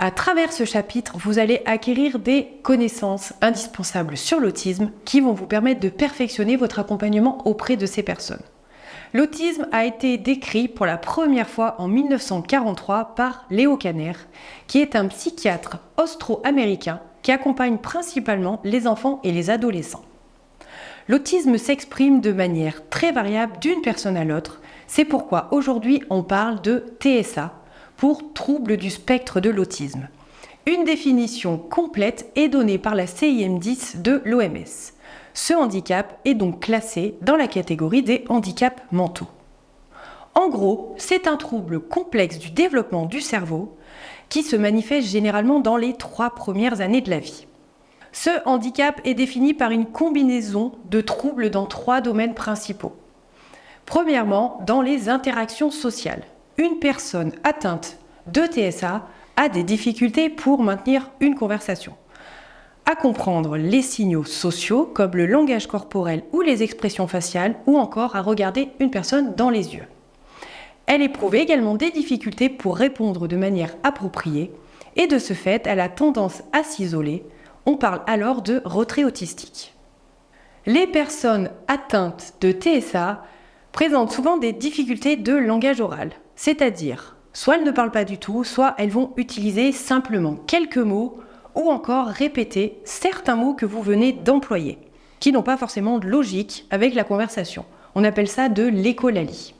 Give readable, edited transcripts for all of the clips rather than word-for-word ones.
À travers ce chapitre, vous allez acquérir des connaissances indispensables sur l'autisme qui vont vous permettre de perfectionner votre accompagnement auprès de ces personnes. L'autisme a été décrit pour la première fois en 1943 par Leo Kanner, qui est un psychiatre austro-américain qui accompagne principalement les enfants et les adolescents. L'autisme s'exprime de manière très variable d'une personne à l'autre, c'est pourquoi aujourd'hui on parle de TSA, pour trouble du spectre de l'autisme. Une définition complète est donnée par la CIM-10 de l'OMS. Ce handicap est donc classé dans la catégorie des handicaps mentaux. En gros, c'est un trouble complexe du développement du cerveau qui se manifeste généralement dans les 3 premières années de la vie. Ce handicap est défini par une combinaison de troubles dans 3 domaines principaux. Premièrement, dans les interactions sociales. Une personne atteinte de TSA a des difficultés pour maintenir une conversation, à comprendre les signaux sociaux comme le langage corporel ou les expressions faciales, ou encore à regarder une personne dans les yeux. Elle éprouve également des difficultés pour répondre de manière appropriée et de ce fait, elle a tendance à s'isoler. On parle alors de retrait autistique. Les personnes atteintes de TSA présentent souvent des difficultés de langage oral. C'est-à-dire, soit elles ne parlent pas du tout, soit elles vont utiliser simplement quelques mots ou encore répéter certains mots que vous venez d'employer, qui n'ont pas forcément de logique avec la conversation. On appelle ça de l'écholalie.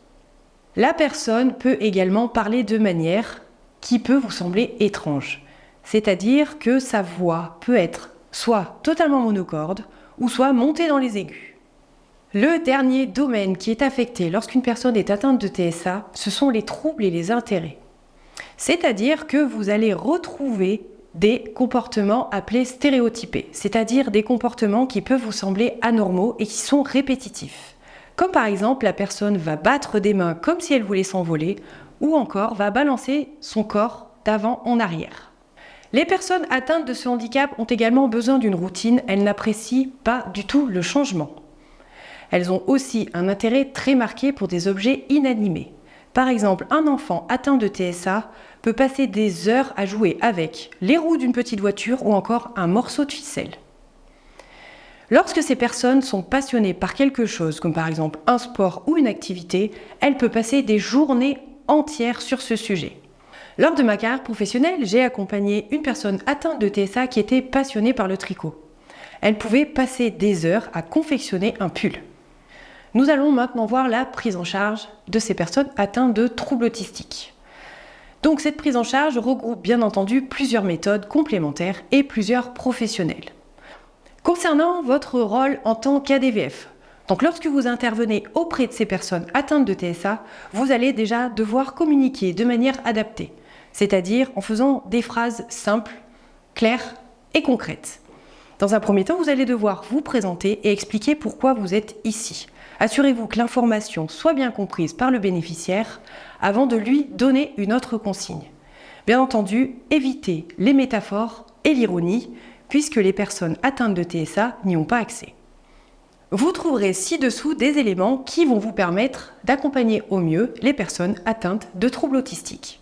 La personne peut également parler de manière qui peut vous sembler étrange. C'est-à-dire que sa voix peut être soit totalement monocorde ou soit montée dans les aigus. Le dernier domaine qui est affecté lorsqu'une personne est atteinte de TSA, ce sont les troubles et les intérêts. C'est-à-dire que vous allez retrouver des comportements appelés stéréotypés, c'est-à-dire des comportements qui peuvent vous sembler anormaux et qui sont répétitifs. Comme par exemple, la personne va battre des mains comme si elle voulait s'envoler, ou encore va balancer son corps d'avant en arrière. Les personnes atteintes de ce handicap ont également besoin d'une routine, elles n'apprécient pas du tout le changement. Elles ont aussi un intérêt très marqué pour des objets inanimés. Par exemple, un enfant atteint de TSA peut passer des heures à jouer avec les roues d'une petite voiture ou encore un morceau de ficelle. Lorsque ces personnes sont passionnées par quelque chose, comme par exemple un sport ou une activité, elles peuvent passer des journées entières sur ce sujet. Lors de ma carrière professionnelle, j'ai accompagné une personne atteinte de TSA qui était passionnée par le tricot. Elle pouvait passer des heures à confectionner un pull. Nous allons maintenant voir la prise en charge de ces personnes atteintes de troubles autistiques. Donc cette prise en charge regroupe bien entendu plusieurs méthodes complémentaires et plusieurs professionnels. Concernant votre rôle en tant qu'ADVF, donc lorsque vous intervenez auprès de ces personnes atteintes de TSA, vous allez déjà devoir communiquer de manière adaptée, c'est-à-dire en faisant des phrases simples, claires et concrètes. Dans un premier temps, vous allez devoir vous présenter et expliquer pourquoi vous êtes ici. Assurez-vous que l'information soit bien comprise par le bénéficiaire avant de lui donner une autre consigne. Bien entendu, évitez les métaphores et l'ironie, puisque les personnes atteintes de TSA n'y ont pas accès. Vous trouverez ci-dessous des éléments qui vont vous permettre d'accompagner au mieux les personnes atteintes de troubles autistiques.